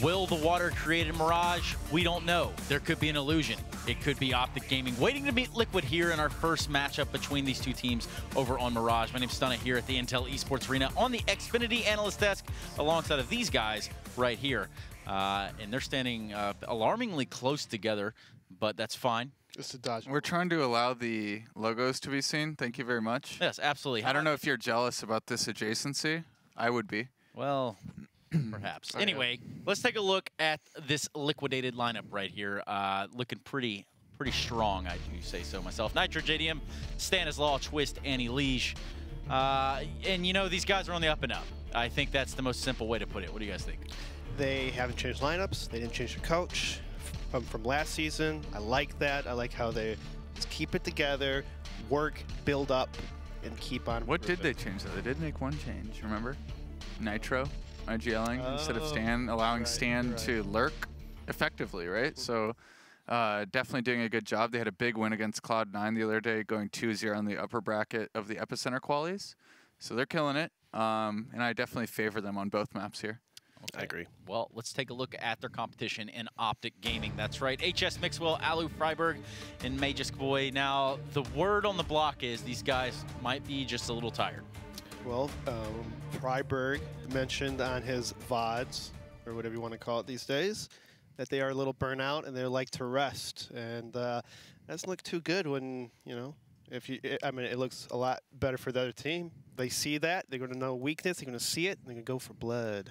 Will the water create a Mirage? We don't know. There could be an illusion. It could be OpTic Gaming waiting to meet Liquid here in our first matchup between these two teams over on Mirage. My name's Stunna here at the Intel Esports Arena on the Xfinity analyst desk alongside of these guys right here. And they're standing alarmingly close together, but that's fine. It's a dodge. We're trying to allow the logos to be seen. Thank you very much. Yes, absolutely. I don't know if you're jealous about this adjacency. I would be. Well, perhaps. Anyway, let's take a look at this liquidated lineup right here. Looking pretty strong, I do say so myself. Nitro, JDM, Stanislaw, Twist, Annie Liege. And, you know, these guys are on the up and up. I think that's the most simple way to put it. What do you guys think? They haven't changed lineups. They didn't change their coach from last season. I like that. I like how they just keep it together, work, build up, and keep on. What did they change, though? They did make one change, remember? Nitro, IGLing, instead of Stan, allowing Stan to lurk effectively, right? So definitely doing a good job. They had a big win against Cloud9 the other day, going 2-0 on the upper bracket of the Epicenter qualies. So they're killing it, and I definitely favor them on both maps here. Okay. I agree. Well, let's take a look at their competition in OpTic Gaming. That's right, HS Mixwell, Alu Freiberg, and Magisk Boy. Now, the word on the block is these guys might be just a little tired. Well, Freiberg mentioned on his VODs, or whatever you want to call it these days, that they are a little burnout and they like to rest. And that doesn't look too good when, you know, I mean, it looks a lot better for the other team. They see that, they're going to know weakness, they're going to see it, and they're going to go for blood.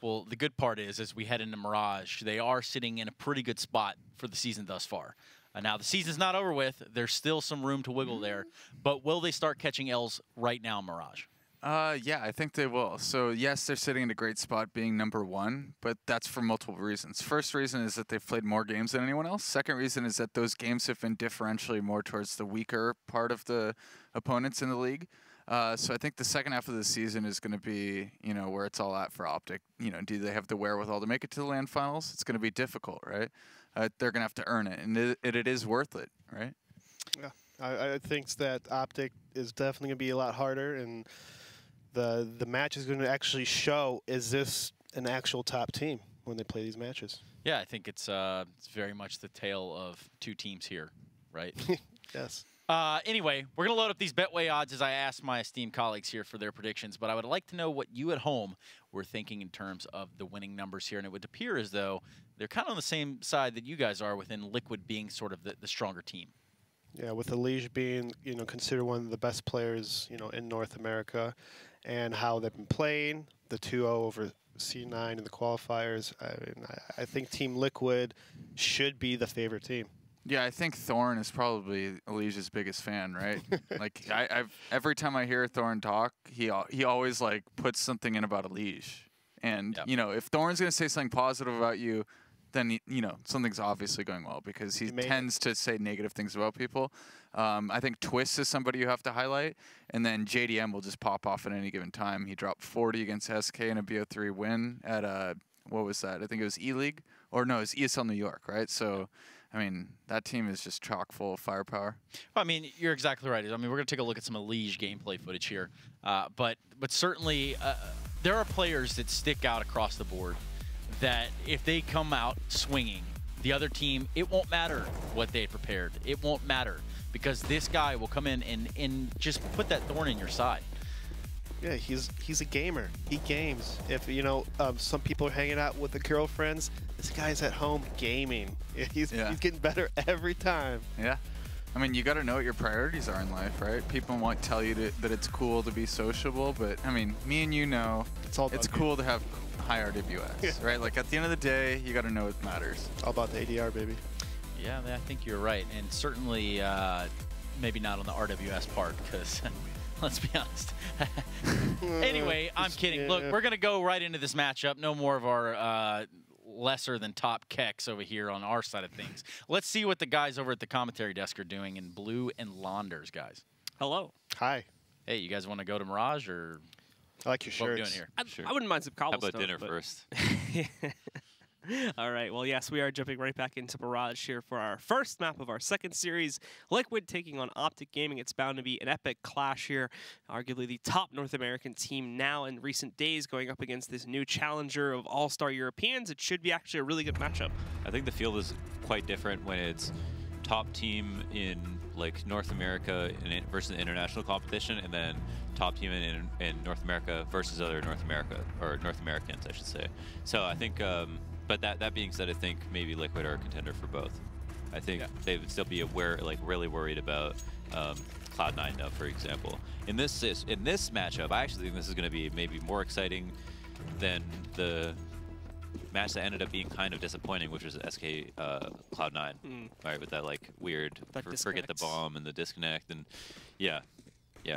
Well, the good part is, as we head into Mirage, they are sitting in a pretty good spot for the season thus far. Now, the season's not over with. There's still some room to wiggle there. But will they start catching L's right now, Mirage? Yeah, I think they will. So, yes, they're sitting in a great spot being #1, but that's for multiple reasons. First reason is that they've played more games than anyone else. Second reason is that those games have been differentially more towards the weaker part of the opponents in the league. So I think the second half of the season is going to be, you know, where it's all at for OpTic. You know, do they have the wherewithal to make it to the LAN finals? It's going to be difficult, right? They're going to have to earn it, and it is worth it, right? Yeah, I think that OpTic is definitely going to be a lot harder, and the match is going to actually show, is this an actual top team when they play these matches? Yeah, I think it's very much the tale of two teams here, right? Yes. Anyway, we're going to load up these Betway odds as I ask my esteemed colleagues here for their predictions, but I would like to know what you at home were thinking in terms of the winning numbers here, and it would appear as though they're kind of on the same side that you guys are, within Liquid being sort of the stronger team. Yeah, with Liege being, you know, considered one of the best players, you know, in North America, and how they've been playing, the 2-0 over C9 in the qualifiers. I mean, I think Team Liquid should be the favorite team. Yeah, I think Thorn is probably Alicia's biggest fan, right? Like, every time I hear Thorn talk, he always like puts something in about Alicia. And you know, if Thorn's gonna say something positive about you, then you know something's obviously going well, because he tends to say negative things about people. I think Twist is somebody you have to highlight, and then JDM will just pop off at any given time. He dropped 40 against SK in a BO3 win at what was that? I think it was E-League, or no, it was ESL New York, right? So, I mean, that team is just chock full of firepower. I mean, you're exactly right. I mean, we're going to take a look at some Liege gameplay footage here. But certainly, there are players that stick out across the board that if they come out swinging, the other team, it won't matter what they prepared. It won't matter, because this guy will come in and just put that thorn in your side. Yeah, he's a gamer. He games. If, you know, some people are hanging out with the girlfriends, this guy's at home gaming. He's getting better every time. Yeah. I mean, you got to know what your priorities are in life, right? People might tell you that it's cool to be sociable, but, I mean, me and you know it's cool to have high RWS, right? Like, at the end of the day, you got to know what matters. All about the ADR, baby. Yeah, I think you're right. And certainly, maybe not on the RWS part, because... Let's be honest. Anyway, I'm kidding. Look, we're going to go right into this matchup. No more of our lesser than top keks over here on our side of things. Let's see what the guys over at the commentary desk are doing in blue and Launders, guys. Hello. Hi. Hey, you guys want to go to Mirage, or I like your shirts. What are we doing here? I wouldn't mind some cobblestone. How about dinner first? All right, well, yes, we are jumping right back into Mirage here for our first map of our second series. Liquid taking on OpTic Gaming. It's bound to be an epic clash here. Arguably the top North American team now in recent days going up against this new challenger of all-star Europeans. It should be actually a really good matchup. I think the field is quite different when it's top team in like North America versus international competition, and then top team in North America versus other North Americans, I should say. So I think, but that being said, I think maybe Liquid are a contender for both. I think they would still be really worried about Cloud9 now, for example. In this matchup, I actually think this is going to be maybe more exciting than the match that ended up being kind of disappointing, which was SK Cloud9, right? With that like weird forget the bomb and the disconnect, and yeah.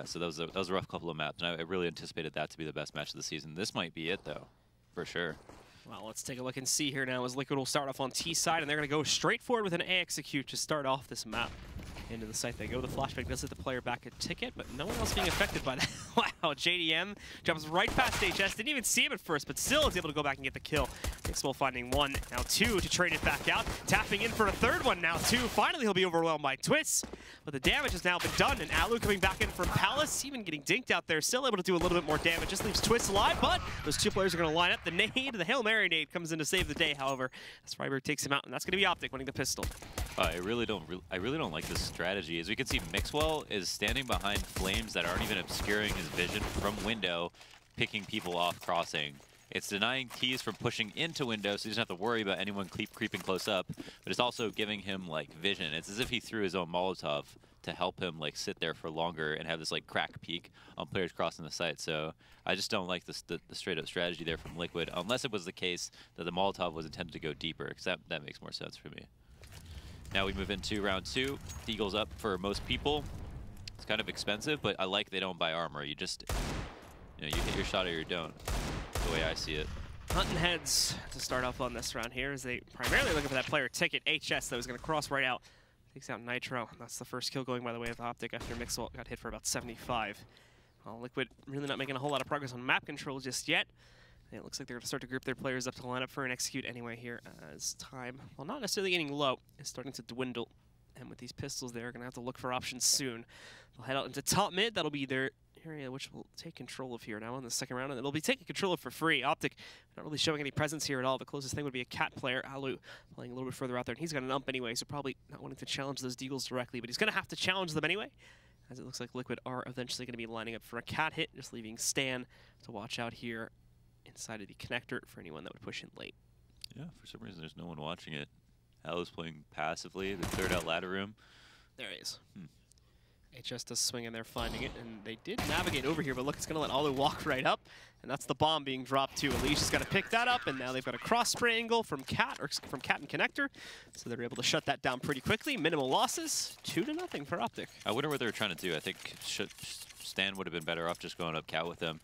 So that was a rough couple of maps, and I really anticipated that to be the best match of the season. This might be it though, for sure. Well, let's take a look and see here now as Liquid will start off on T side, and they're going to go straight forward with an A execute to start off this map. Into the site they go. The flashback does hit the player back a ticket, but no one else being affected by that. Wow, JDM jumps right past HS. Didn't even see him at first, but still is able to go back and get the kill. Mixwell finding one, now two to trade it back out. Tapping in for a third one, now two. Finally, he'll be overwhelmed by Twist, but the damage has now been done, and Alu coming back in from Palace, even getting dinked out there, still able to do a little bit more damage. Just leaves Twist alive, but those two players are going to line up. The nade, the Hail Mary nade comes in to save the day, however, as Freiburg takes him out, and that's going to be OpTic winning the pistol. I really don't like this strategy. As we can see, Mixwell is standing behind flames that aren't even obscuring his vision from window, picking people off crossing. It's denying Keys from pushing into window, so he doesn't have to worry about anyone creeping close up, but it's also giving him like vision. It's as if he threw his own Molotov to help him like sit there for longer and have this like crack peek on players crossing the site. So I just don't like the straight up strategy there from Liquid, unless it was the case that the Molotov was intended to go deeper, because that makes more sense for me. Now we move into round two. Deagle's up for most people. It's kind of expensive, but I like they don't buy armor. You just, you hit your shot or you don't, the way I see it. Hunting heads to start off on this round here as they primarily looking for that player ticket. HS, though, is going to cross right out. Takes out Nitro. That's the first kill going, by the way, with OpTic after Mixwell got hit for about 75. Well, Liquid really not making a whole lot of progress on map control just yet. It looks like they're going to start to group their players up to line up for an execute anyway here as time, while not necessarily getting low, is starting to dwindle. And with these pistols, they're going to have to look for options soon. They'll head out into top mid. That'll be their area which will take control of here now in the second round. And it'll be taking control of for free. OpTic not really showing any presence here at all. The closest thing would be a Cat player, Alu, playing a little bit further out there. And he's got an ump anyway, so probably not wanting to challenge those Deagles directly. But he's going to have to challenge them anyway, as it looks like Liquid are eventually going to be lining up for a Cat hit, just leaving Stan to watch out here inside of the connector for anyone that would push in late. Yeah, for some reason there's no one watching it. Alu's playing passively. They cleared out ladder room. There he is. HS does swing in there finding it, and they did navigate over here, but look, it's going to let Alu walk right up, and that's the bomb being dropped too. Alicia's got to pick that up, and now they've got a cross spray angle from Cat and Connector, so they're able to shut that down pretty quickly. Minimal losses, 2-0 for OpTic. I wonder what they were trying to do. I think Stan would have been better off just going up Cat with them.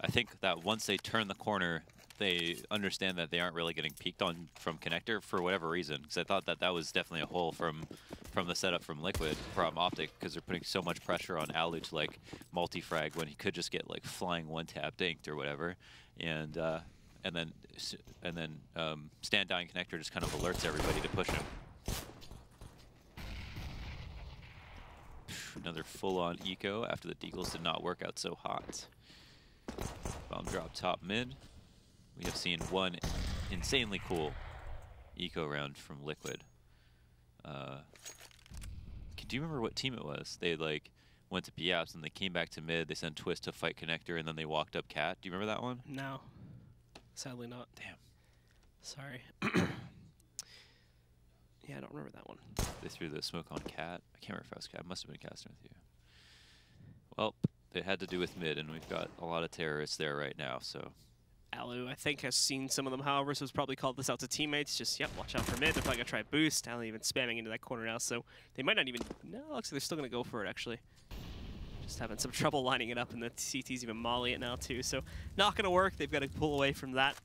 I think that once they turn the corner, they understand that they aren't really getting peeked on from Connector for whatever reason. Because I thought that was definitely a hole from the setup from Liquid, from OpTic, because they're putting so much pressure on Alu to like multi-frag when he could just get like flying one-tap dinked or whatever. And then Stan dying Connector just kind of alerts everybody to push him. Another full-on eco after the Deagles did not work out so hot. Bomb drop top mid. We have seen one insanely cool eco round from Liquid. Do you remember what team it was? They like went to B-apps and they came back to mid. They sent Twist to fight Connector and then they walked up Cat. Do you remember that one? No, sadly not. Damn. Sorry. Yeah, I don't remember that one. They threw the smoke on Cat. I can't remember if I was Cat. I must have been casting with you. Well, it had to do with mid, and we've got a lot of terrorists there right now, so. Alu, I think, has seen some of them, however, so has probably called this out to teammates. Just, yep, watch out for mid. They're probably going to try boost. Alu even spamming into that corner now, so they might not even. No, looks like they're still going to go for it, actually. Just having some trouble lining it up, and the CT's even molly it now, too. So, not going to work. They've got to pull away from that.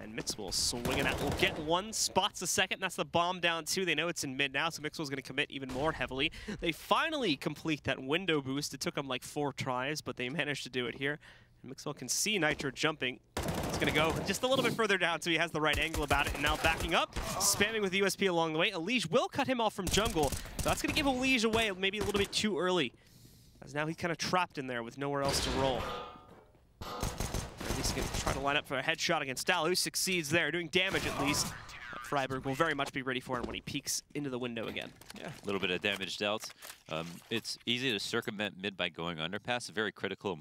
And Mixwell swinging out. Will get one, spots a second. That's the bomb down, too. They know it's in mid now, so Mixwell's going to commit even more heavily. They finally complete that window boost. It took them like 4 tries, but they managed to do it here. And Mixwell can see Nitro jumping. He's He's going to go just a little bit further down so he has the right angle about it. And now backing up, spamming with the USP along the way. Elige will cut him off from jungle. So that's going to give Elige away maybe a little bit too early, as now he's kind of trapped in there with nowhere else to roll. At least he can try to line up for a headshot against Dalu. Succeeds there, doing damage at least. Freiburg will very much be ready for him when he peeks into the window again. Yeah, a little bit of damage dealt. It's easy to circumvent mid by going underpass. A very critically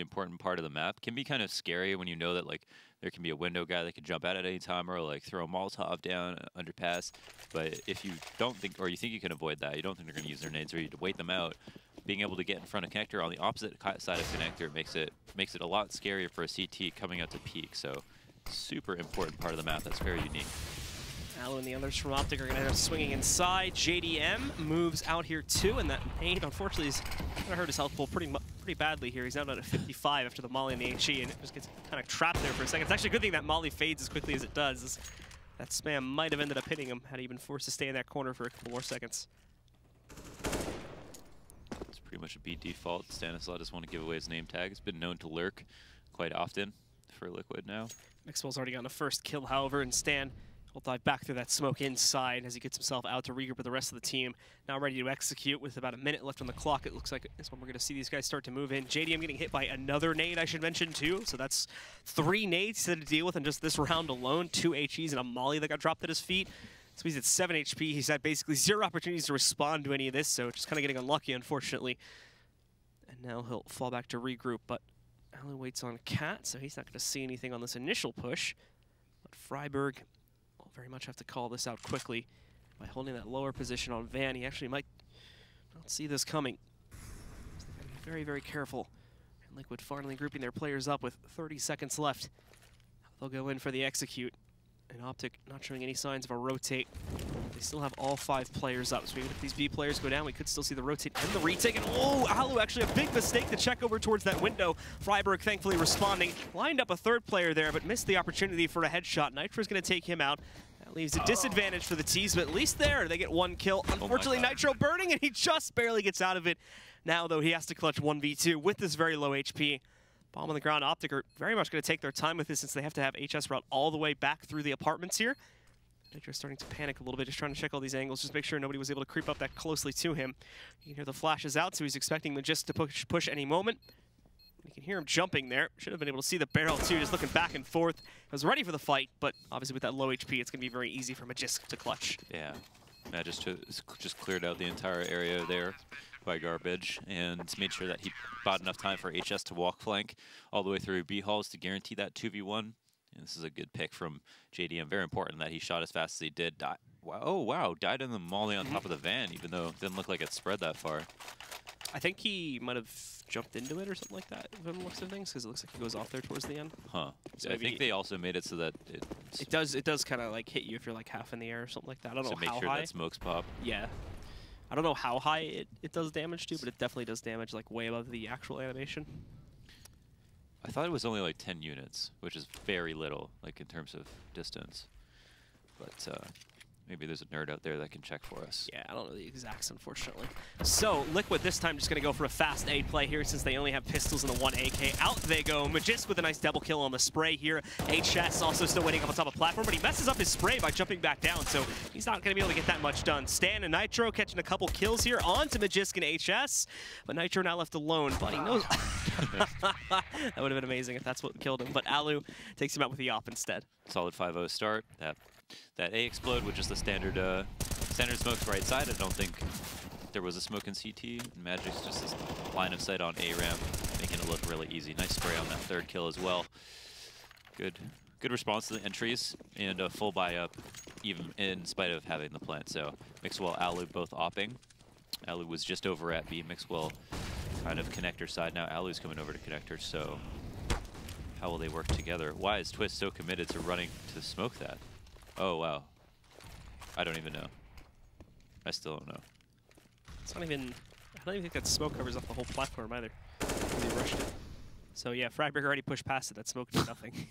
important part of the map. Can be kind of scary when you know that like there can be a window guy that can jump out at any time or like throw a Molotov down underpass. But if you don't think, or you think you can avoid that, you don't think they're going to use their nades, or you wait them out. Being able to get in front of connector on the opposite side of connector makes it a lot scarier for a CT coming out to peak. So super important part of the map that's very unique. Alu and the others from OpTic are going to end up swinging inside. JDM moves out here too, and that nade, unfortunately, is going to hurt his health pool pretty badly here. He's now down at 55 after the molly and the HE, and it just gets kind of trapped there for a second. It's actually a good thing that molly fades as quickly as it does. That spam might have ended up hitting him had he been forced to stay in that corner for a couple more seconds. It's pretty much a B default. Stanislaw doesn't want to give away his name tag. It's been known to lurk quite often for Liquid now. Mixwell's already gotten a first kill, however, and Stan will dive back through that smoke inside as he gets himself out to regroup with the rest of the team. Now ready to execute with about a minute left on the clock. It looks like it's when we're going to see these guys start to move in. JDM getting hit by another nade, I should mention, too. So that's 3 nades to deal with in just this round alone. 2 HEs and a molly that got dropped at his feet. So he's at 7 HP. He's had basically 0 opportunities to respond to any of this, so just kind of getting unlucky, unfortunately. And now he'll fall back to regroup, but Alu waits on Cat, so he's not going to see anything on this initial push. But Freiburg will very much have to call this out quickly by holding that lower position on Van. He actually might not see this coming. So they're going to be very, very careful. And Liquid finally grouping their players up with 30 seconds left. They'll go in for the execute. And OpTic not showing any signs of a rotate. They still have all 5 players up, so even if these B players go down, we could still see the rotate and the retake. And oh, Alu actually a big mistake to check over towards that window. Freiburg thankfully responding. Lined up a 3rd player there, but missed the opportunity for a headshot. Nitro's going to take him out. That leaves a disadvantage for the T's, but at least there, they get 1 kill. Unfortunately, Nitro burning, and he just barely gets out of it. Now, though, he has to clutch 1v2 with this very low HP. Bomb on the ground. OpTic are very much going to take their time with this since they have to have HS route all the way back through the apartments here. Nitro's starting to panic a little bit, just trying to check all these angles, just make sure nobody was able to creep up that closely to him. You can hear the flashes out, so he's expecting Magist to push any moment. You can hear him jumping there. Should have been able to see the barrel too, just looking back and forth. Was ready for the fight, but obviously with that low HP, it's going to be very easy for Magist to clutch. Yeah, Magist just cleared out the entire area there by garbage and made sure that he bought enough time for HS to walk flank all the way through B halls to guarantee that 2v1. And this is a good pick from JDM. Very important that he shot as fast as he did. Wow, oh, wow, died in the molly on top of the van, even though it didn't look like it spread that far. I think he might have jumped into it or something like that, from the looks of things, because it looks like he goes off there towards the end. Huh. So I think they also made it so that it does kind of like hit you if you're like half in the air or something like that. I don't know how high. To make sure that smokes pop. Yeah. I don't know how high it does damage to, but it definitely does damage like way above the actual animation. I thought it was only like 10 units, which is very little, like in terms of distance. But maybe there's a nerd out there that can check for us. Yeah, I don't know the exacts, unfortunately. So, Liquid this time just going to go for a fast A play here since they only have pistols and the 1 AK. Out they go. Magist with a nice double kill on the spray here. HS also still waiting up on top of platform, but he messes up his spray by jumping back down, so he's not going to be able to get that much done. Stan and Nitro catching a couple kills here onto Magist and HS, but Nitro now left alone, but he knows... That would have been amazing if that's what killed him, but Alu takes him out with the op instead. Solid 5-0 start. That A explode with just the standard smoke right side. I don't think there was a smoke in CT. And Magic's just this line of sight on A ramp, making it look really easy. Nice spray on that 3rd kill as well. Good response to the entries and a full buy up, even in spite of having the plant. So Mixwell, Alu both opping. Alu was just over at B. Mixwell kind of connector side. Now Alu's coming over to connector. So how will they work together? Why is Twist so committed to running to smoke that? Oh, wow. I don't even know. I still don't know. It's not even... I don't even think that smoke covers up the whole platform either. They rushed it. So yeah, Freiburg already pushed past it. That smoke did nothing.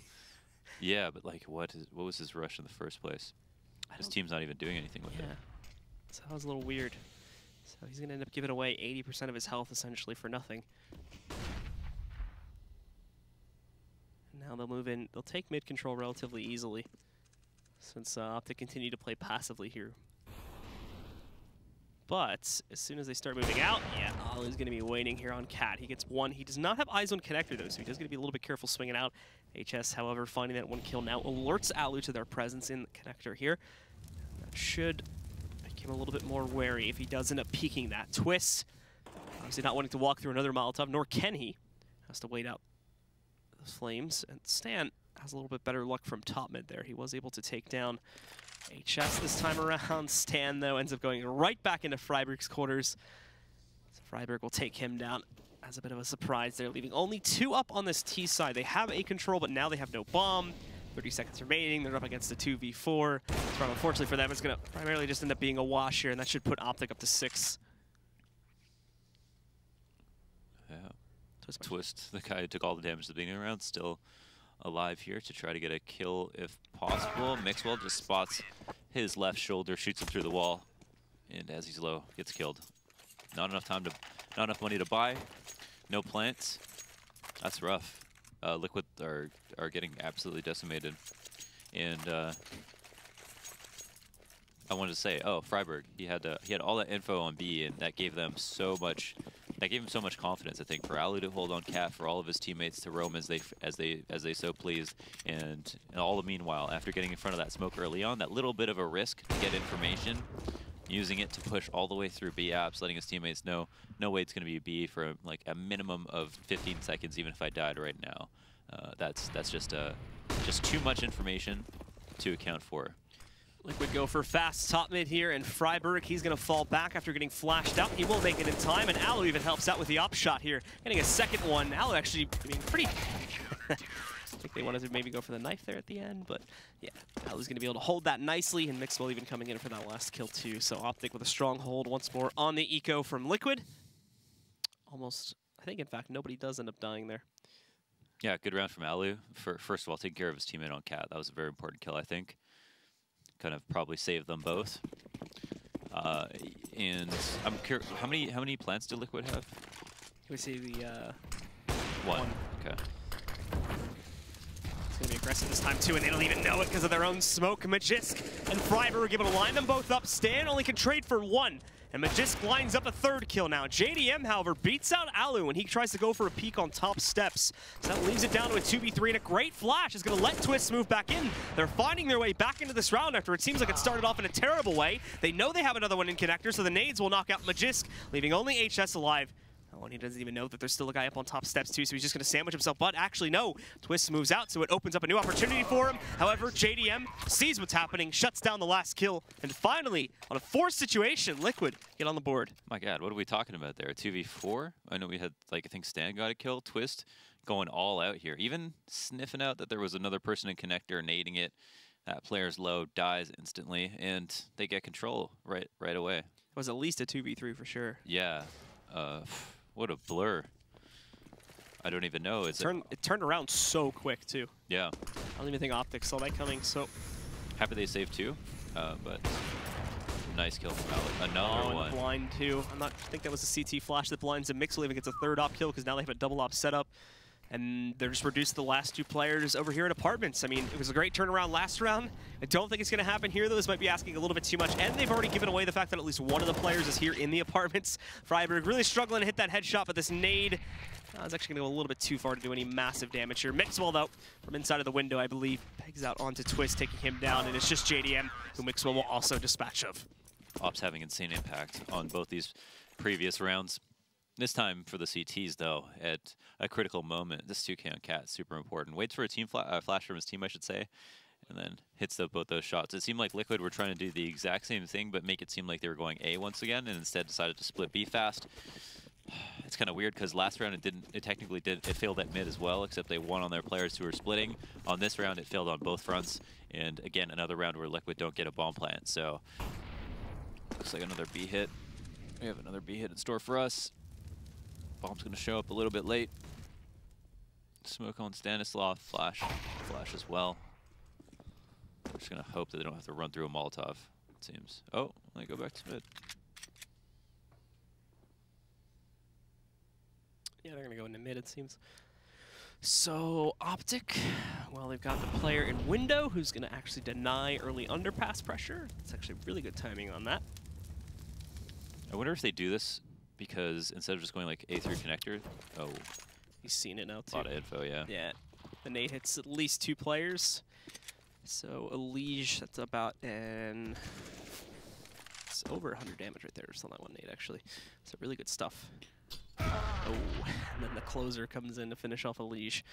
Yeah, but like, what was his rush in the first place? His team's not even doing anything with it. So that was a little weird. So he's going to end up giving away 80% of his health essentially for nothing. Now they'll move in. They'll take mid control relatively easily, since OpTic continue to play passively here. But as soon as they start moving out, yeah, Alu's going to be waiting here on Cat. He gets one. He does not have eyes on connector, though, so he does get to be a little bit careful swinging out. HS, however, finding that one kill now alerts Alu to their presence in the connector here. That should make him a little bit more wary if he does end up peeking that. Twist, obviously not wanting to walk through another Molotov, nor can he. Has to wait out the flames. And Stan has a little bit better luck from top mid there. He was able to take down HS this time around. Stan, though, ends up going right back into Freiburg's quarters. So Freiburg will take him down as a bit of a surprise. They're leaving only 2 up on this T side. They have A control, but now they have no bomb. 30 seconds remaining. They're up against a 2v4. So unfortunately for them, it's going to primarily just end up being a wash here, and that should put OpTic up to 6. Yeah. Twist, the guy who took all the damage at the beginning of the round, still alive here to try to get a kill if possible. Mixwell just spots his left shoulder, shoots him through the wall, and as he's low, gets killed. Not enough time to, not enough money to buy, no plants. That's rough. Liquid are getting absolutely decimated, and I wanted to say, oh, Freiburg, he had all that info on B, and that gave them so much. That gave him so much confidence, I think, for Alu to hold on Cat, for all of his teammates to roam as they so pleased, and all the meanwhile, after getting in front of that smoke early on, that little bit of a risk to get information, using it to push all the way through B apps, letting his teammates know, no way it's going to be B for like a minimum of 15 seconds, even if I died right now. That's just too much information to account for. Liquid go for fast top mid here, and Freiburg, he's going to fall back after getting flashed out. He won't make it in time, and Alu even helps out with the up shot here. Getting a second one. Alu actually being pretty... I think they wanted to maybe go for the knife there at the end, but yeah, Alu's going to be able to hold that nicely, and Mixwell even coming in for that last kill too. So OpTic with a strong hold once more on the eco from Liquid. Almost, I think in fact, nobody does end up dying there. Yeah, good round from Alu. First of all, taking care of his teammate on Cat. That was a very important kill, I think. Kind of probably saved them both. And I'm curious, how many plants do Liquid have? We see the one. Okay. It's gonna be aggressive this time too, and they don't even know it because of their own smoke. Magisk and Freiburg able to line them both up. Stan only can trade for 1. And Magisk lines up a 3rd kill now. JDM, however, beats out Alu when he tries to go for a peek on top steps. So that leaves it down to a 2v3, and a great flash is going to let Twist move back in. They're finding their way back into this round after it seems like it started off in a terrible way. They know they have another one in connector, so the nades will knock out Magisk, leaving only HS alive. Oh, and he doesn't even know that there's still a guy up on top steps too, so he's just going to sandwich himself. But actually, no. Twist moves out, so it opens up a new opportunity for him. However, JDM sees what's happening, shuts down the last kill, and finally, on a forced situation, Liquid get on the board. My God, what are we talking about there? 2v4? I know we had, like, I think Stan got a kill. Twist going all out here. Even sniffing out that there was another person in connector, nading it. That player's low, dies instantly, and they get control right away. It was at least a 2v3 for sure. Yeah. What a blur. I don't even know. It turned around so quick, too. Yeah. I don't even think OpTic saw that coming, so... Happy they saved 2, but nice kill from Alec. Another one. Blind, too. I think that was a CT flash that blinds him. Mixwell even gets a 3rd op kill because now they have a double op setup. And they're just reduced the last 2 players over here in apartments. I mean, it was a great turnaround last round. I don't think it's going to happen here, though. This might be asking a little bit too much. And they've already given away the fact that at least one of the players is here in the apartments. Freiburg really struggling to hit that headshot, but this nade is actually going to go a little bit too far to do any massive damage here. Mixwell, though, from inside of the window, I believe, pegs out onto Twist, taking him down. And it's just JDM, who Mixwell will also dispatch of. Ops having insane impact on both these previous rounds. This time for the CTs, though, at a critical moment. This 2K on Cat, super important. Waits for a team flash from his team, I should say, and then hits both those shots. It seemed like Liquid were trying to do the exact same thing, but make it seem like they were going A once again, and instead decided to split B fast. It's kind of weird because last round it failed at mid as well, except they won on their players who were splitting. On this round, it failed on both fronts, and again, another round where Liquid don't get a bomb plant. So looks like another B hit. We have another B hit in store for us. Bomb's going to show up a little bit late. Smoke on Stanislav, flash as well. I'm just going to hope that they don't have to run through a Molotov, it seems. Oh, let me go back to mid. Yeah, they're going to go into mid, it seems. So OpTic, well, they've got the player in window who's going to actually deny early underpass pressure. It's actually really good timing on that. I wonder if they do this because instead of just going like A through connector, oh, he's seen it now too. A lot of info, yeah. Yeah, the nade hits at least 2 players. So Elige, that's about it's over 100 damage right there just on that one nade actually. So really good stuff. Oh, and then the closer comes in to finish off Elige.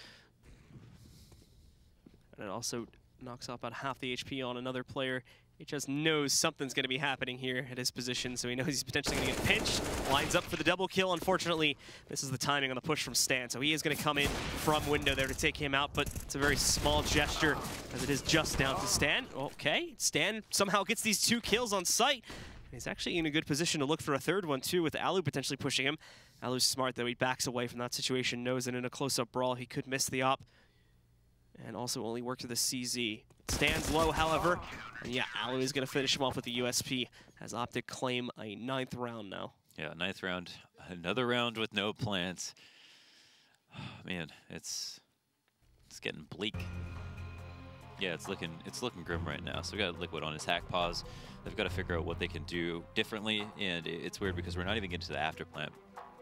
And it also knocks off about half the HP on another player. He just knows something's going to be happening here at his position, so he knows he's potentially going to get pinched. Lines up for the double kill. Unfortunately, this is the timing on the push from Stan, so he is going to come in from window there to take him out, but it's a very small gesture as it is just down to Stan. Okay, Stan somehow gets these 2 kills on site. He's actually in a good position to look for a third one, too, with Alu potentially pushing him. Alu's smart, though. He backs away from that situation, knows that in a close-up brawl he could miss the op, and also only work to the CZ. Stands low, however, and yeah, Alu is going to finish him off with the USP as OpTic claim a 9th round now. Yeah, 9th round. Another round with no plants. Oh, man, it's getting bleak. Yeah, it's looking grim right now. So we got Liquid on his hack pause. They've got to figure out what they can do differently, and it's weird because we're not even getting to the after plant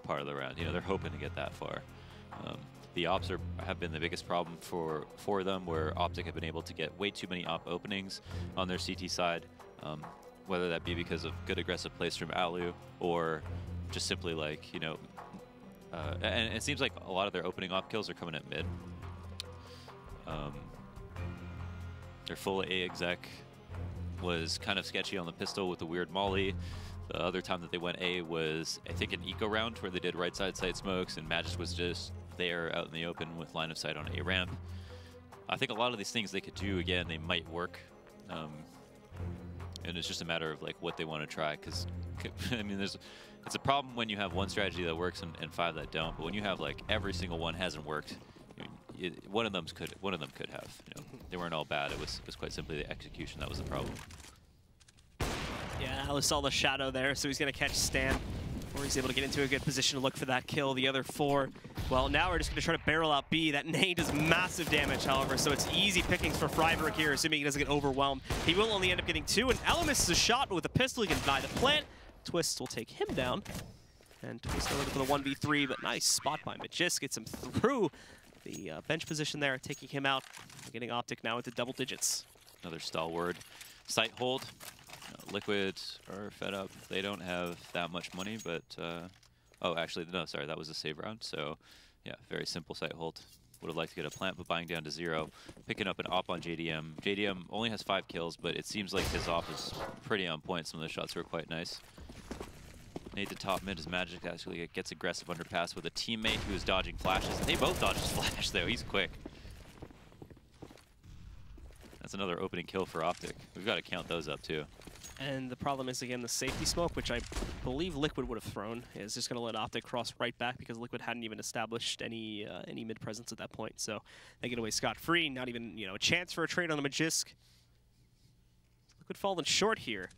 part of the round. You know, they're hoping to get that far. The ops have been the biggest problem for them, where OpTic have been able to get way too many op openings on their CT side, whether that be because of good aggressive plays from Alu or just simply like, you know, and it seems like a lot of their opening op kills are coming at mid. Their full A exec was kind of sketchy on the pistol with the weird molly. The other time that they went A was, I think, an eco round where they did right side smokes and Magic was just there out in the open with line of sight on A ramp. I think a lot of these things they could do again, they might work. And it's just a matter of like what they want to try, because I mean, it's a problem when you have one strategy that works and 5 that don't. But when you have like every single one hasn't worked, one of them could have. You know, they weren't all bad. It was quite simply the execution that was the problem. Yeah, Alu saw the shadow there, so he's going to catch Stan, or he's able to get into a good position to look for that kill. The other 4, well, now we're just going to try to barrel out B. That nade does massive damage, however, so it's easy pickings for Freiburg here, assuming he doesn't get overwhelmed. He will only end up getting 2, and Alu misses a shot, but with a pistol, he can deny the plant. Twist will take him down, and Twist looking for the 1v3, but nice spot by Magisk. Gets him through the bench position there, taking him out. We're getting OpTic now into double digits. Another stalwart. Sight hold. Liquid are fed up. They don't have that much money, but oh, actually, no, sorry, that was a save round. So, yeah, very simple sight hold. Would have liked to get a plant, but buying down to 0. Picking up an op on JDM. JDM only has 5 kills, but it seems like his op is pretty on point. Some of the shots were quite nice. Nade to top mid as Magic actually gets aggressive underpass with a teammate who is dodging flashes. They both dodge his flash, though. He's quick. That's another opening kill for OpTic. We've got to count those up, too. And the problem is, again, the safety smoke, which I believe Liquid would have thrown, is just going to let OpTic cross right back because Liquid hadn't even established any mid presence at that point. So they get away scot-free, not even, you know, a chance for a trade on the Magisk. Liquid falling short here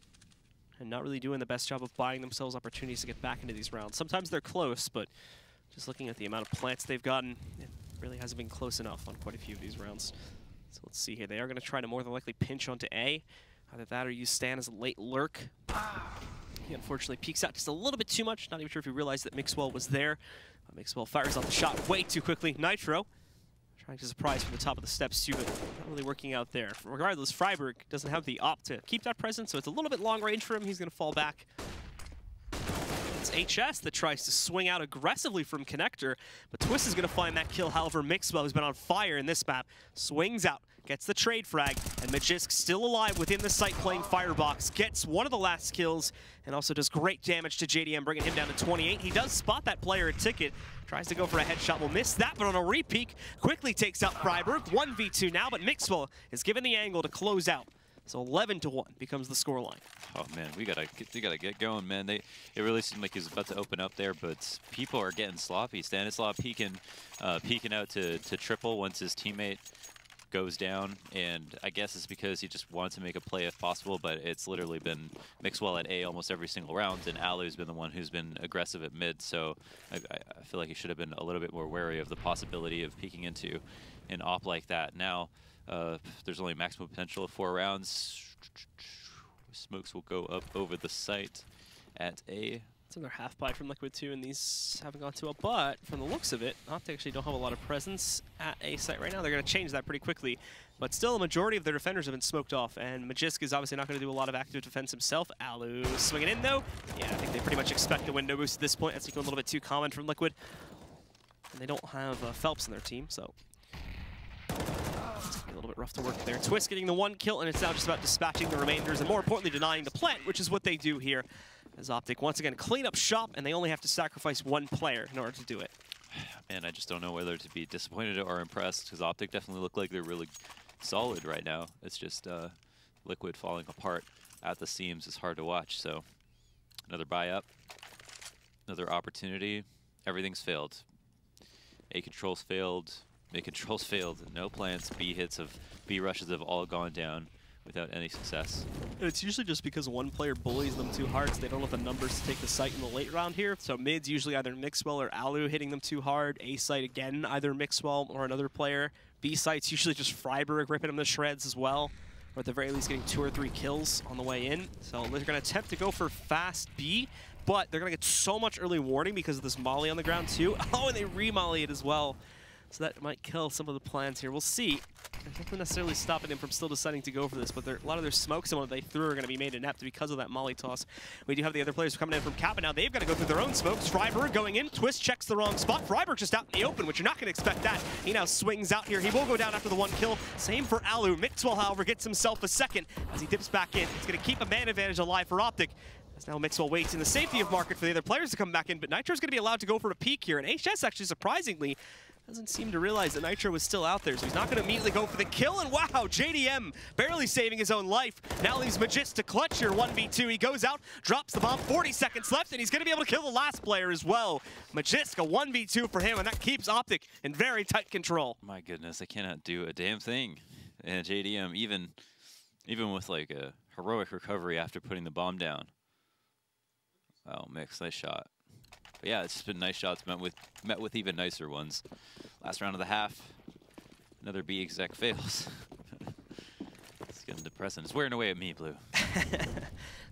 and not really doing the best job of buying themselves opportunities to get back into these rounds. Sometimes they're close, but just looking at the amount of plants they've gotten, it really hasn't been close enough on quite a few of these rounds. So let's see here. They are going to try to more than likely pinch onto A. Either that or use Stan as a late lurk. He unfortunately peeks out just a little bit too much. Not even sure if he realized that Mixwell was there. Mixwell fires off the shot way too quickly. Nitro trying to surprise from the top of the steps too, but not really working out there. Regardless, Freiburg doesn't have the op to keep that presence, so it's a little bit long range for him. He's going to fall back. It's HS that tries to swing out aggressively from Connector, but Twist is going to find that kill. However, Mixwell, who's been on fire in this map, swings out, gets the trade frag, and Magisk still alive within the site playing Firebox, gets one of the last kills, and also does great damage to JDM, bringing him down to 28. He does spot that player at Ticket, tries to go for a headshot, will miss that, but on a repeak, quickly takes out Freiburg. 1v2 now, but Mixwell is given the angle to close out. So 11-1 becomes the scoreline. Oh man, we gotta get going, man. It really seemed like he was about to open up there, but people are getting sloppy. Stanislav peeking out to triple once his teammate goes down, and I guess it's because he just wanted to make a play if possible, but it's literally been Mixwell at A almost every single round, and Alu's been the one who's been aggressive at mid, so I feel like he should have been a little bit more wary of the possibility of peeking into an op like that. Now, there's only maximum potential of 4 rounds. Smokes will go up over the site at A. It's another half buy from Liquid too, and these haven't gone to a, but from the looks of it, OpTic actually don't have a lot of presence at A site right now. They're going to change that pretty quickly, but still a majority of their defenders have been smoked off, and Magisk is obviously not going to do a lot of active defense himself. Alu swinging in though. Yeah, I think they pretty much expect the window boost at this point. That's become a little bit too common from Liquid, and they don't have Phelps in their team, so it's a little bit rough to work there. Twist getting the 1 kill, and it's now just about dispatching the remainders, and more importantly, denying the plant, which is what they do here. As OpTic once again clean up shop, and they only have to sacrifice 1 player in order to do it. Man, I just don't know whether to be disappointed or impressed, because OpTic definitely look like they're really solid right now. It's just Liquid falling apart at the seams is hard to watch. So another buy up, another opportunity. Everything's failed. A controls failed, mid controls failed. No plants. B hits of B rushes have all gone down without any success. And it's usually just because one player bullies them too hard, so they don't have the numbers to take the site in the late round here. So mid's usually either Mixwell or Alu hitting them too hard. A site again, either Mixwell or another player. B site's usually just Freiburg ripping them to shreds as well, or at the very least getting 2 or 3 kills on the way in. So they're going to attempt to go for fast B, but they're going to get so much early warning because of this molly on the ground too. Oh, and they re-molly it as well. So that might kill some of the plans here. We'll see. There's nothing necessarily stopping them from still deciding to go for this, but a lot of their smokes and what they threw are going to be made inept because of that molly toss. We do have the other players coming in from Kappa now. They've got to go through their own smokes. Freiburg going in. Twist checks the wrong spot. Freiburg just out in the open, which you're not going to expect that. He now swings out here. He will go down after the 1 kill. Same for Alu. Mixwell, however, gets himself a second as he dips back in. It's going to keep a man advantage alive for OpTic. As now Mixwell waits in the safety of market for the other players to come back in, but Nitro's going to be allowed to go for a peek here, and HS actually surprisingly doesn't seem to realize that Nitro was still out there, so he's not going to immediately go for the kill, and wow, JDM barely saving his own life. Now leaves Magisk to clutch here, 1v2. He goes out, drops the bomb, 40 seconds left, and he's going to be able to kill the last player as well. Magisk, a 1v2 for him, and that keeps OpTic in very tight control. My goodness, I cannot do a damn thing. And JDM, even with like a heroic recovery after putting the bomb down. Oh, Mix, nice shot. But yeah, it's just been nice shots met with even nicer ones. Last round of the half, another B exec fails. It's getting depressing. It's wearing away at me, Blue.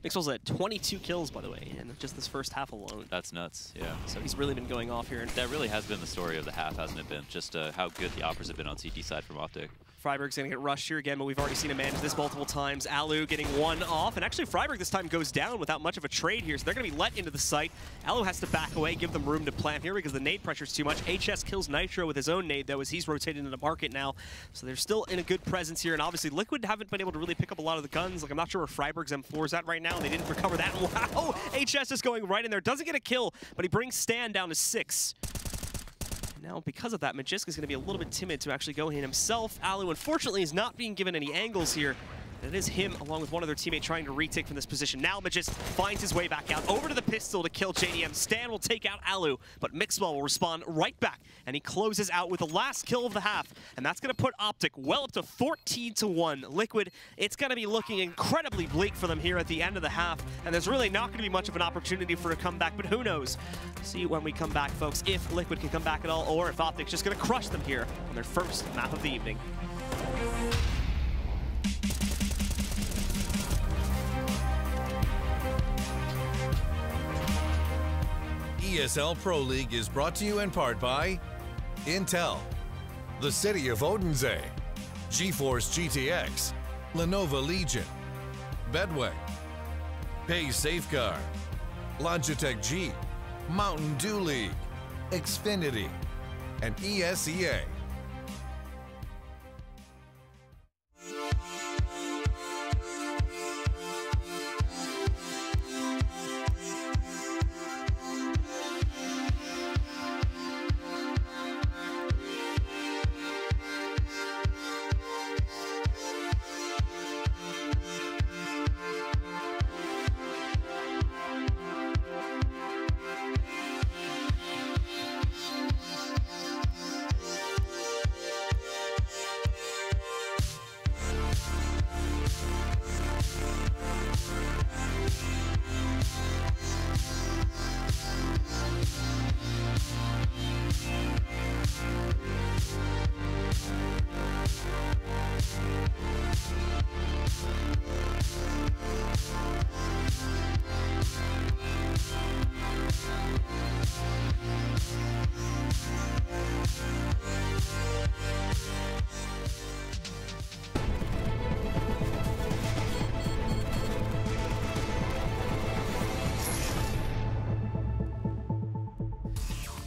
Mixwell's at 22 kills, by the way, in just this first half alone. That's nuts, yeah. So he's really been going off here. That really has been the story of the half, hasn't it been? Just how good the operas have been on CT side from OpTic. Freiburg's going to get rushed here again, but we've already seen him manage this multiple times. Alu getting 1 off, and actually Freiburg this time goes down without much of a trade here, so they're going to be let into the site. Alu has to back away, give them room to plant here because the nade pressure is too much. HS kills Nitro with his own nade, though, as he's rotated into the market now. So they're still in a good presence here, and obviously Liquid haven't been able to really pick up a lot of the guns. Like, I'm not sure where Freiburg's M4 is at right now, and they didn't recover that. Wow! HS is going right in there. Doesn't get a kill, but he brings Stan down to 6. Now, because of that, Magisk is going to be a little bit timid to actually go in himself. Alu, unfortunately, is not being given any angles here. And it is him, along with one other teammate, trying to retake from this position. Now Magisk finds his way back out, over to the pistol to kill JDM. Stan will take out Alu, but Mixwell will respond right back, and he closes out with the last kill of the half. And that's going to put OpTic well up to 14-1. Liquid, it's going to be looking incredibly bleak for them here at the end of the half, and there's really not going to be much of an opportunity for a comeback, but who knows? See when we come back, folks, if Liquid can come back at all, or if OpTic's just going to crush them here on their first map of the evening. ESL Pro League is brought to you in part by Intel, the City of Odense, GeForce GTX, Lenovo Legion, Bedway, Pay Safeguard, Logitech G, Mountain Dew League, Xfinity, and ESEA.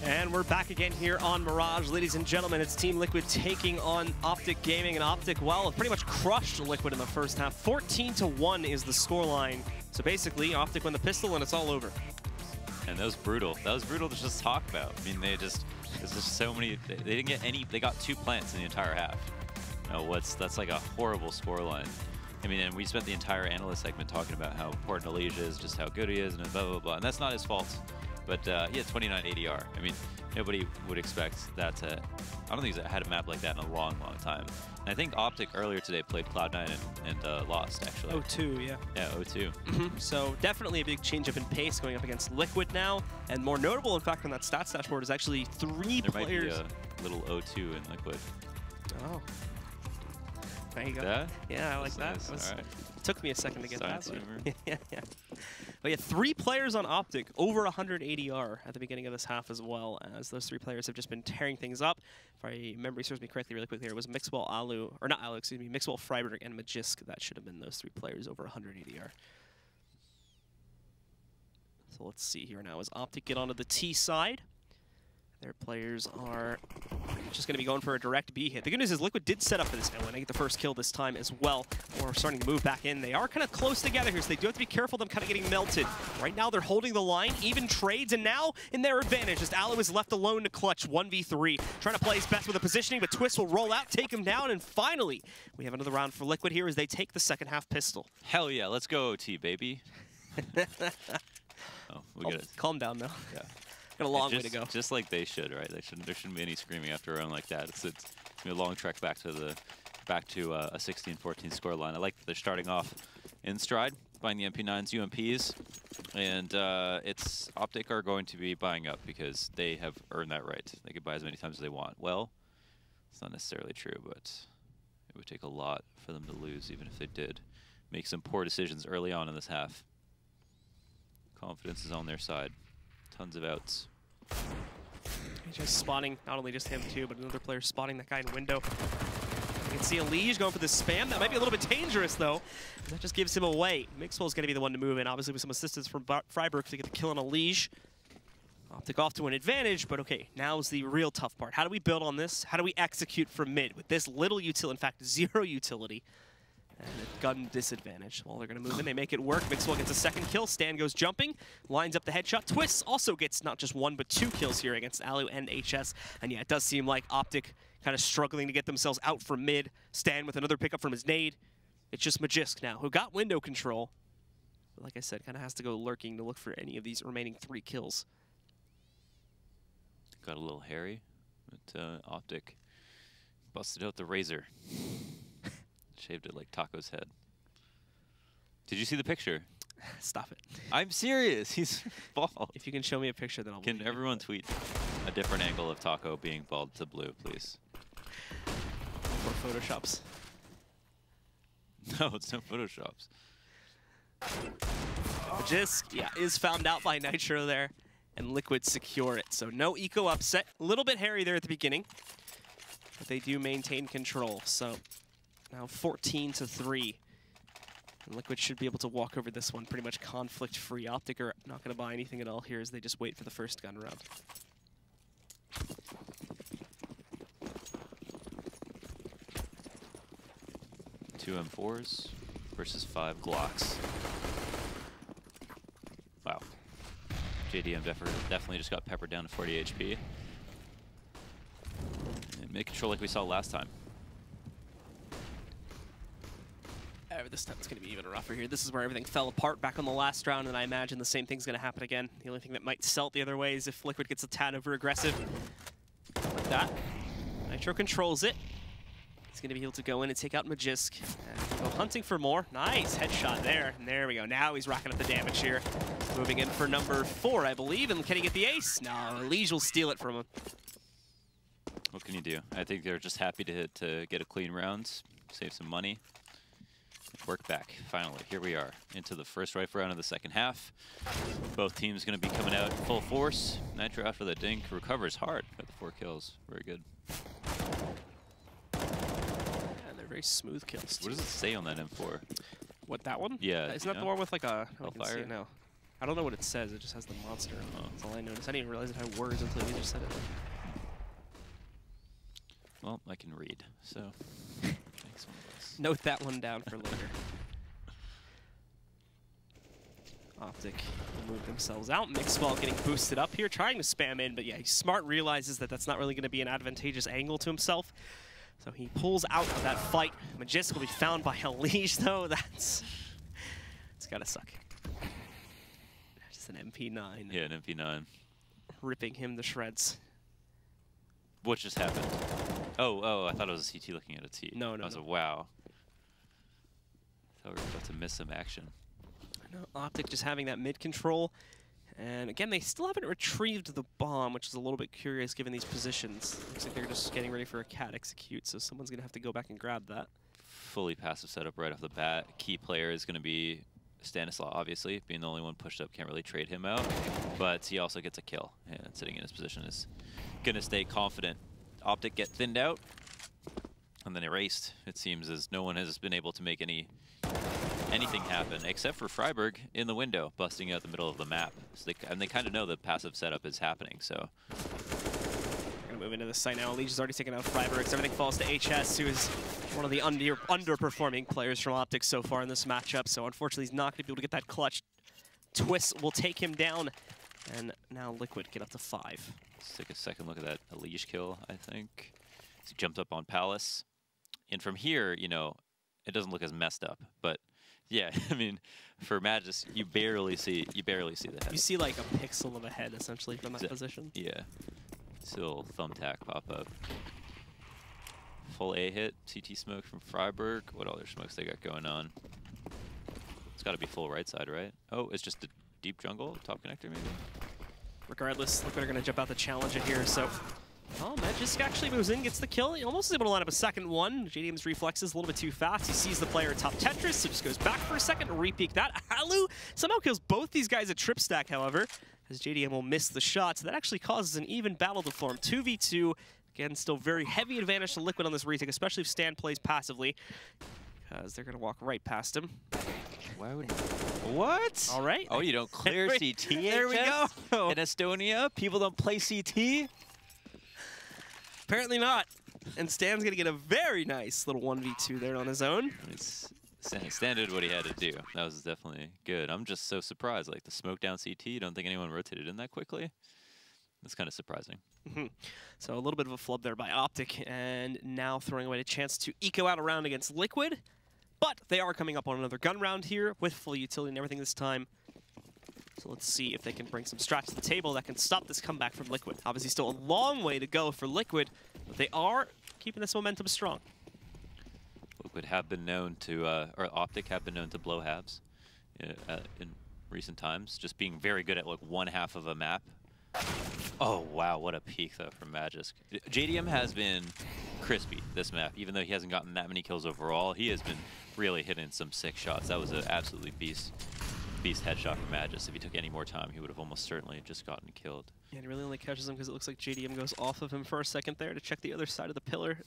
And we're back again here on Mirage. Ladies and gentlemen, it's Team Liquid taking on OpTic Gaming, and OpTic, well, pretty much crushed Liquid in the first half. 14-1 is the scoreline. So basically, OpTic won the pistol and it's all over. And that was brutal. That was brutal to just talk about. I mean, there's just so many, they didn't get any, they got 2 plants in the entire half. That's like a horrible scoreline. I mean, and we spent the entire analyst segment talking about how important Elijah is, just how good he is, and blah, blah, blah. And that's not his fault. But he had 29 ADR. I mean, nobody would expect that to... I don't think he's had a map like that in a long, long time. And I think OpTic earlier today played Cloud9 and lost, actually. 0-2, yeah. Yeah, 0-2. So definitely a big change up in pace going up against Liquid now. And more notable, in fact, on that stats dashboard is actually 3 there players... There might be a little 0-2 in Liquid. Oh. There you go. That? Yeah, I like that. Nice. All right. Took me a second to get Science that. humor. Yeah. But yeah, 3 players on OpTic, over 100 ADR at the beginning of this half as well, as those 3 players have just been tearing things up. If my memory serves me correctly really quickly, it was Mixwell, Alu, or not Alu, excuse me, Mixwell, Freiburg, and Magisk. That should have been those 3 players over 100 ADR. So let's see here now as OpTic get onto the T side. Their players are just going to be going for a direct B hit. The good news is Liquid did set up for this now, and they get the first kill this time as well. Or starting to move back in. They are kind of close together here, so they do have to be careful of them kind of getting melted. Right now they're holding the line, even trades, and now in their advantage, just Alu is left alone to clutch 1v3. Trying to play his best with the positioning, but Twist will roll out, take him down, and finally, we have another round for Liquid here as they take the second half pistol. Hell yeah, let's go OT, baby. Oh, we got it. Calm down now. Yeah. Got a long way to go. Just like they should, right? There shouldn't be any screaming after a round like that. It's gonna be a long trek back to a 16-14 scoreline. I like that they're starting off in stride, buying the MP9s, UMPs, and it's OpTic are going to be buying up because they have earned that right. They could buy as many times as they want. Well, it's not necessarily true, but it would take a lot for them to lose, even if they did make some poor decisions early on in this half. Confidence is on their side. Tons of outs. He's just spotting, not only just him too, but another player spotting that guy in window. You can see Elige going for the spam. That might be a little bit dangerous though. That just gives him away. Mixwell's going to be the one to move in, obviously with some assistance from Freiburg to get the kill on Elige. OpTic off to an advantage, but okay, now's the real tough part. How do we build on this? How do we execute from mid with this little utility, in fact, 0 utility? And a gun disadvantage. Well, they're going to move in. They make it work. Mixwell gets a second kill. Stan goes jumping. Lines up the headshot. Twist also gets not just 1, but 2 kills here against Alu and HS. And yeah, it does seem like OpTic kind of struggling to get themselves out from mid. Stan with another pickup from his nade. It's just Magisk now, who got window control. But like I said, kind of has to go lurking to look for any of these remaining 3 kills. Got a little hairy, but OpTic busted out the razor. Shaved it like Taco's head. Did you see the picture? Stop it. I'm serious. He's bald. If you can show me a picture, then I'll Can everyone tweet a different angle of Taco being bald to blue, please? Or Photoshops. No, it's no Photoshops. Magisk, yeah, is found out by Nitro there, and Liquid secure it. So no eco upset. A little bit hairy there at the beginning, but they do maintain control. So now 14-3. And Liquid should be able to walk over this one pretty much conflict-free. OpTic are not going to buy anything at all here as they just wait for the first gun round. Two M4s versus 5 Glocks. Wow. JDM definitely just got peppered down to 40 HP. And mid control like we saw last time. This time it's going to be even rougher here. This is where everything fell apart back on the last round, and I imagine the same thing's going to happen again. The only thing that might sell it the other way is if Liquid gets a tad over aggressive. Like that. Nitro controls it. He's going to be able to go in and take out Magisk. And go hunting for more. Nice headshot there. And there we go. Now he's racking up the damage here. Moving in for number 4, I believe. And can he get the ace? No, Elige will steal it from him. What can you do? I think they're just happy to get a clean round, save some money. Work back. Finally, here we are into the first rifle round of the second half. Both teams going to be coming out full force. Nitro after the dink recovers hard. Got the 4 kills. Very good. And they're very smooth kills. What does it say on that M4? What, that one? Yeah. Isn't that the one with like a... Hellfire? No. I don't know what it says. It just has the monster. That's all I noticed. I didn't even realize it had words until you just said it. Well, I can read, so thanks, one of us. Note that one down for later. OpTic move themselves out. Mixball getting boosted up here, trying to spam in, but yeah, he's smart, realizes that that's not really going to be an advantageous angle to himself. So he pulls out of that fight. Magisk will be found by a leash, though. It's gotta suck. Just an MP9. Yeah, an MP9. Ripping him to shreds. What just happened? Oh, I thought it was a CT looking at a T. No. I was like, wow. I thought we were about to miss some action. No, OpTic just having that mid control. And again, they still haven't retrieved the bomb, which is a little bit curious given these positions. Looks like they're just getting ready for a cat execute, so someone's going to have to go back and grab that. Fully passive setup right off the bat. Key player is going to be Stanislaw, obviously. Being the only one pushed up, can't really trade him out. But he also gets a kill, and sitting in his position is going to stay confident. OpTic get thinned out, and then erased. It seems as no one has been able to make anything happen, except for Freiburg in the window, busting out the middle of the map. So they kind of know the passive setup is happening, so. We're going to move into the site now. Leech has already taken out Freiburg, so everything falls to HS, who is one of the underperforming players from OpTic so far in this matchup. So unfortunately, he's not going to be able to get that clutch. Twist will take him down, and now Liquid get up to 5. Let's take a second look at that Elige kill, I think. So he jumped up on Palace. And from here, you know, it doesn't look as messed up, but yeah, I mean, for Magis, you barely see the head. You see like a pixel of a head essentially from that position. Yeah. Still thumbtack pop up. Full A hit, CT smoke from Freiburg. What other smokes they got going on? It's got to be full right side, right? Oh, it's just a deep jungle, top connector maybe? Regardless, Liquid are going to jump out the challenger here, so. Oh, Magisk actually moves in, gets the kill. He almost is able to line up a second one. JDM's reflexes a little bit too fast. He sees the player atop Tetris, so just goes back for a second to re-peek that. Halu somehow kills both these guys at trip stack, however, as JDM will miss the shot. So that actually causes an even battle to form. 2v2. Again, still very heavy advantage to Liquid on this retake, especially if Stan plays passively, because they're going to walk right past him. Why would what? All right. Oh, you don't clear CT. There we go. In Estonia, people don't play CT. Apparently not. And Stan's going to get a very nice little 1v2 there on his own. Stan did what he had to do. That was definitely good. I'm just so surprised. Like the smoke down CT, you don't think anyone rotated in that quickly? That's kind of surprising. So a little bit of a flub there by OpTic, and now throwing away a chance to eco out a round against Liquid. But they are coming up on another gun round here with full utility and everything this time. So let's see if they can bring some strats to the table that can stop this comeback from Liquid. Obviously still a long way to go for Liquid, but they are keeping this momentum strong. Liquid have been known to, or OpTic have been known to blow halves in recent times, just being very good at like one half of a map. Oh wow, what a peek though from Magisk. JDM has been crispy this map, even though he hasn't gotten that many kills overall. He has been really hitting some sick shots. That was an absolutely beast headshot from Magisk. If he took any more time, he would have almost certainly just gotten killed. Yeah, and he really only catches him because it looks like JDM goes off of him for a second there to check the other side of the pillar.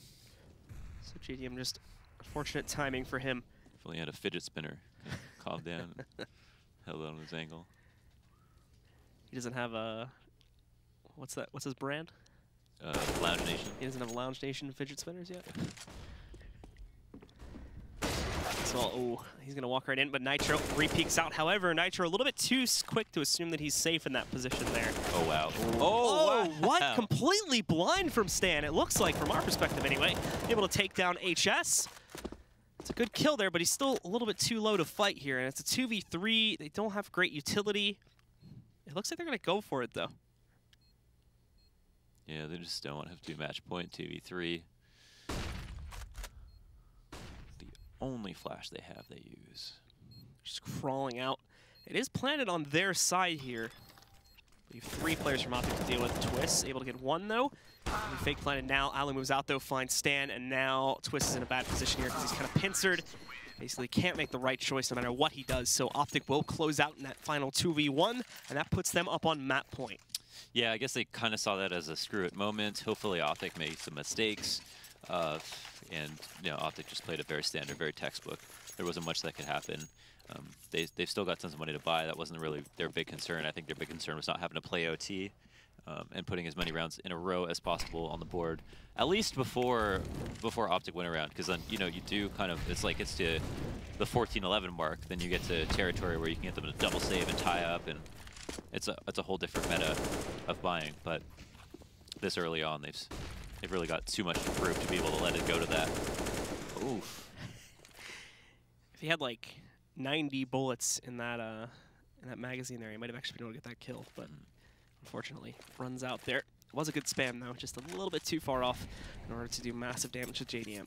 So JDM just unfortunate timing for him. If only had a fidget spinner, calmed down, and held on his angle. He doesn't have a, what's that? What's his brand? Lounge Nation. He doesn't have a Lounge Nation fidget spinners yet. So, oh, he's going to walk right in, but Nitro re-peeks out. However, Nitro a little bit too quick to assume that he's safe in that position there. Oh, wow. Oh, wow. What? Completely blind from Stan, it looks like, from our perspective anyway. Able to take down HS. It's a good kill there, but he's still a little bit too low to fight here, and it's a 2v3. They don't have great utility. It looks like they're going to go for it, though. Yeah, they just don't want to have to do match point 2v3. Only flash they have they use. Just crawling out. It is planted on their side here. We have 3 players from OpTic to deal with. Twist able to get 1 though. Fake planted now. Alan moves out though, finds Stan, and now Twist is in a bad position here because he's kind of pincered. Basically can't make the right choice no matter what he does. So OpTic will close out in that final 2v1, and that puts them up on map point. Yeah, I guess they kind of saw that as a screw it moment. Hopefully OpTic made some mistakes. And you know, OpTic just played a very standard, very textbook. There wasn't much that could happen. They've still got tons of money to buy. That wasn't really their big concern. I think their big concern was not having to play OT and putting as many rounds in a row as possible on the board, at least before OpTic went around. Because then, you know, you do kind of, it's like it's to the 14-11 mark, then you get to territory where you can get them to double save and tie up, and it's a whole different meta of buying. But this early on, they've really got too much to prove to be able to let it go to that. Oof. If he had like 90 bullets in that magazine there, he might have actually been able to get that kill, but unfortunately runs out there. It was a good spam though, just a little bit too far off in order to do massive damage to JDM.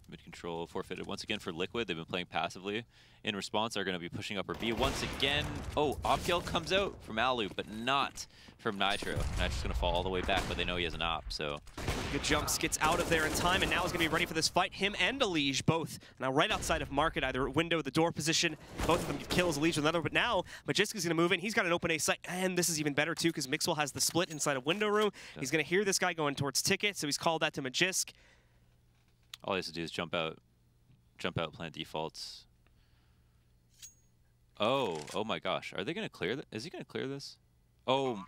Mid control forfeited once again for Liquid. They've been playing passively. In response, they're going to be pushing up or B once again. Oh, op kill comes out from Alu, but not from Nitro. Nitro's going to fall all the way back, but they know he has an op, so. Good jumps, gets out of there in time, and now is going to be ready for this fight. Him and Elige both now right outside of Market, either window, the door position. Both of them get kills, Elige with another, but now Magiska's going to move in. He's got an open A site, and this is even better too, because Mixwell has the split inside of window room. He's going to hear this guy going towards Ticket, so he's called that to Magisk. All he has to do is jump out, plant defaults. Oh my gosh. Are they going to clear this? Is he going to clear this? Oh.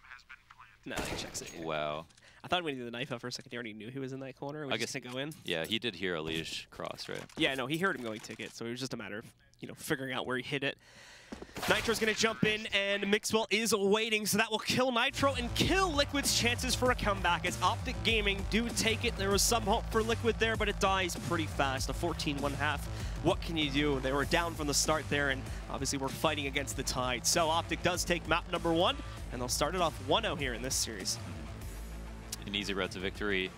No, he checks it. Wow. I thought when he did the knife out for a second, he already knew he was in that corner. I guess to go in. Yeah, he did hear Elige cross, right? Yeah, no, he heard him going Ticket, so it was just a matter of, you know, figuring out where he hit it. Nitro's going to jump in, and Mixwell is waiting, so that will kill Nitro and kill Liquid's chances for a comeback. As OpTic Gaming do take it, there was some hope for Liquid there, but it dies pretty fast. A 14-1/2. What can you do? They were down from the start there, and obviously we're fighting against the tide. So OpTic does take map number 1, and they'll start it off 1-0 here in this series. An easy road to victory,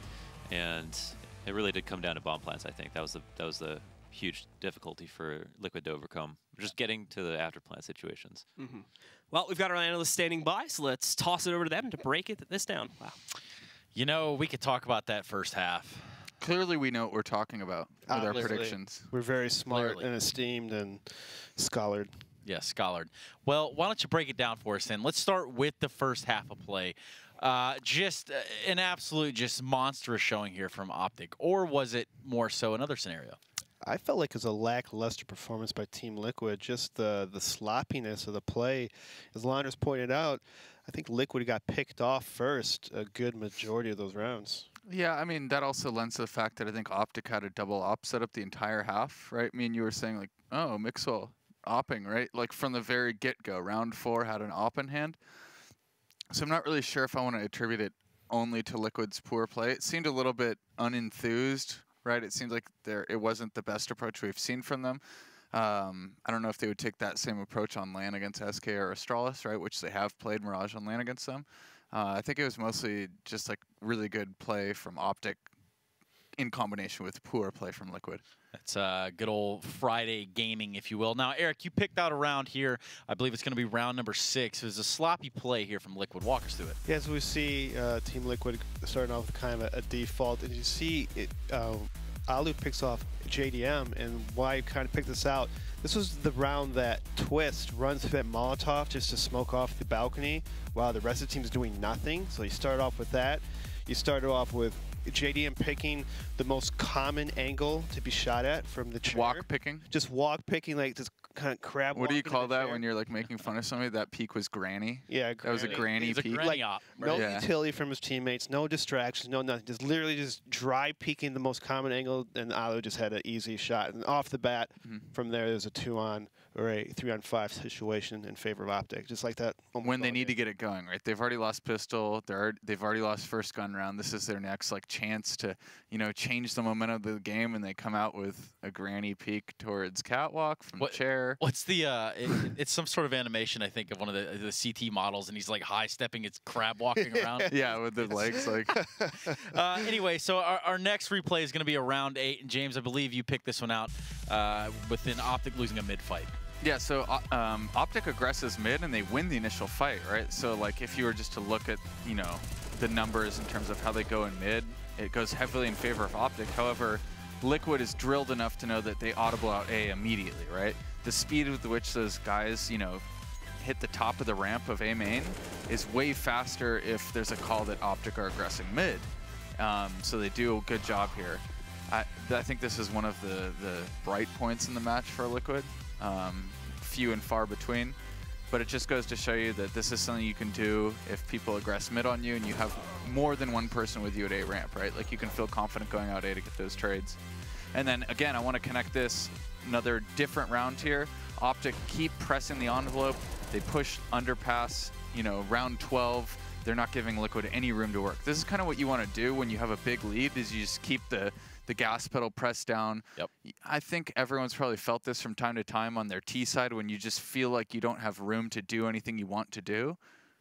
and it really did come down to bomb plants. I think that was the huge difficulty for Liquid to overcome, just getting to the after plant situations. Well, we've got our analysts standing by, so let's toss it over to them to break this down. Wow. You know, we could talk about that first half. Clearly, we know what we're talking about with our predictions. We're very smart and esteemed and scholared. Yeah, scholared. Well, why don't you break it down for us then? Let's start with the first half of play. Just an absolute monstrous showing here from OpTic, or was it more so another scenario? I felt like it was a lackluster performance by Team Liquid. Just the sloppiness of the play. As Landers pointed out, I think Liquid got picked off first a good majority of those rounds. Yeah, I mean, that also lends to the fact that I think OpTic had a double op set up the entire half, right? I mean, you were saying, like, oh, Mixwell opping, right? Like, from the very get-go, round 4 had an op in hand. So I'm not really sure if I want to attribute it only to Liquid's poor play. It seemed a little bit unenthused, right? It seems like it wasn't the best approach we've seen from them. I don't know if they would take that same approach on LAN against SK or Astralis, right? Which they have played Mirage on LAN against them. I think it was mostly just like really good play from OpTic in combination with poor play from Liquid. That's good old Friday gaming, if you will. Now, Eric, you picked out a round here. I believe it's going to be round number 6. It was a sloppy play here from Liquid. Walk us through it. Yeah, so we see Team Liquid starting off with kind of a default, and you see it, Alu picks off JDM, and why I kind of picked this out. This was the round that Twist runs through that Molotov just to smoke off the balcony while the rest of the team is doing nothing. So you start off with that. You started off with JDM picking the most common angle to be shot at from the chair. Walk picking? Just walk picking, like just kind of crab. What do you call that when you're like making fun of somebody? That peak was granny? Yeah, that was a granny peak. Granny op, right? No utility from his teammates, no distractions, no nothing. Just literally just dry peeking the most common angle, and Alu just had an easy shot. And off the bat, from there's a 2-on or a 3-on-5 situation in favor of OpTic, just like that. When they need to get it going, right? They've already lost pistol. They've already lost first gun round. This is their next like chance to, you know, change the momentum of the game, and they come out with a granny peek towards catwalk from the chair. What's the? It's some sort of animation, I think, of one of the CT models, and he's like high stepping, it's crab walking around. Yeah, with the legs like. Anyway, so our next replay is going to be a round 8, and James, I believe you picked this one out within OpTic losing a mid fight. Yeah, so OpTic aggresses mid, and they win the initial fight, right? So, like, if you were just to look at, you know, the numbers in terms of how they go in mid, it goes heavily in favor of OpTic. However, Liquid is drilled enough to know that they audible out A immediately, right? The speed with which those guys, you know, hit the top of the ramp of A main is way faster if there's a call that OpTic are aggressing mid. So they do a good job here. I think this is one of the bright points in the match for Liquid. Few and far between. But it just goes to show you that this is something you can do if people aggress mid on you and you have more than one person with you at A ramp, right? Like you can feel confident going out A to get those trades. And then again, I want to connect this, another different round here. OpTic keep pressing the envelope. They push underpass, you know, round 12. They're not giving Liquid any room to work. This is kind of what you want to do when you have a big lead, is you just keep the gas pedal pressed down. Yep. I think everyone's probably felt this from time to time on their T side when you just feel like you don't have room to do anything you want to do,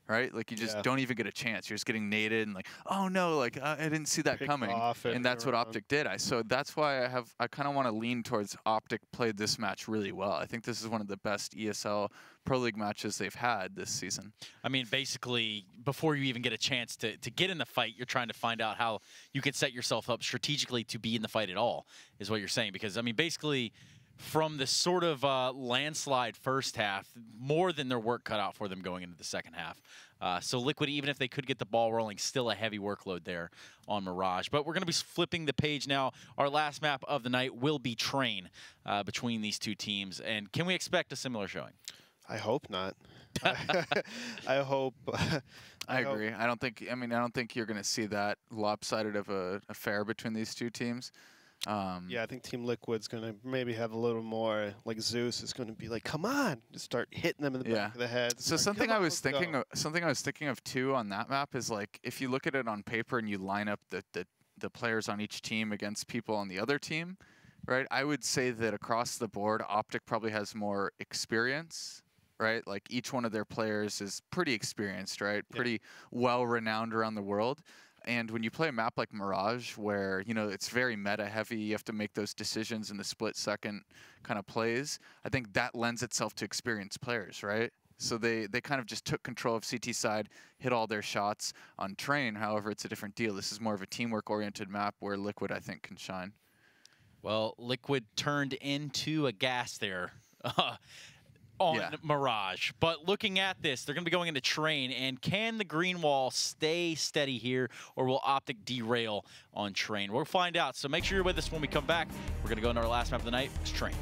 right? Like you just don't even get a chance. You're just getting naded and like, oh no, like I didn't see that coming. And that's what OpTic did. So that's why I kind of want to lean towards OpTic played this match really well. I think this is one of the best ESL Pro League matches they've had this season. I mean, basically, before you even get a chance to get in the fight, you're trying to find out how you can set yourself up strategically to be in the fight at all, is what you're saying. Because, I mean, basically, from the sort of landslide first half, more than their work cut out for them going into the second half. So Liquid, even if they could get the ball rolling, still a heavy workload there on Mirage. But we're going to be flipping the page now. Our last map of the night will be Train between these two teams. And can we expect a similar showing? I hope not. I hope. I agree. I don't think. I mean, I don't think you're going to see that lopsided of a affair between these two teams. Yeah, I think Team Liquid's going to maybe have a little more, like Zeus is going to be like, come on, just start hitting them in the back of the head. So something I was thinking of too on that map is like, if you look at it on paper and you line up the players on each team against people on the other team, right? I would say that across the board, OpTic probably has more experience. Right, like each one of their players is pretty experienced, right? Pretty well renowned around the world. And when you play a map like Mirage, where you know it's very meta heavy, you have to make those decisions in the split second kind of plays. I think that lends itself to experienced players, right? So they kind of just took control of CT side, hit all their shots on Train. However, it's a different deal. This is more of a teamwork oriented map where Liquid, I think, can shine. Well, Liquid turned into a gas there. On Mirage. But looking at this, they're going to be going into Train, and can the green wall stay steady here, or will OpTic derail on Train? We'll find out, so make sure you're with us when we come back. We're going to go into our last map of the night. It's Train.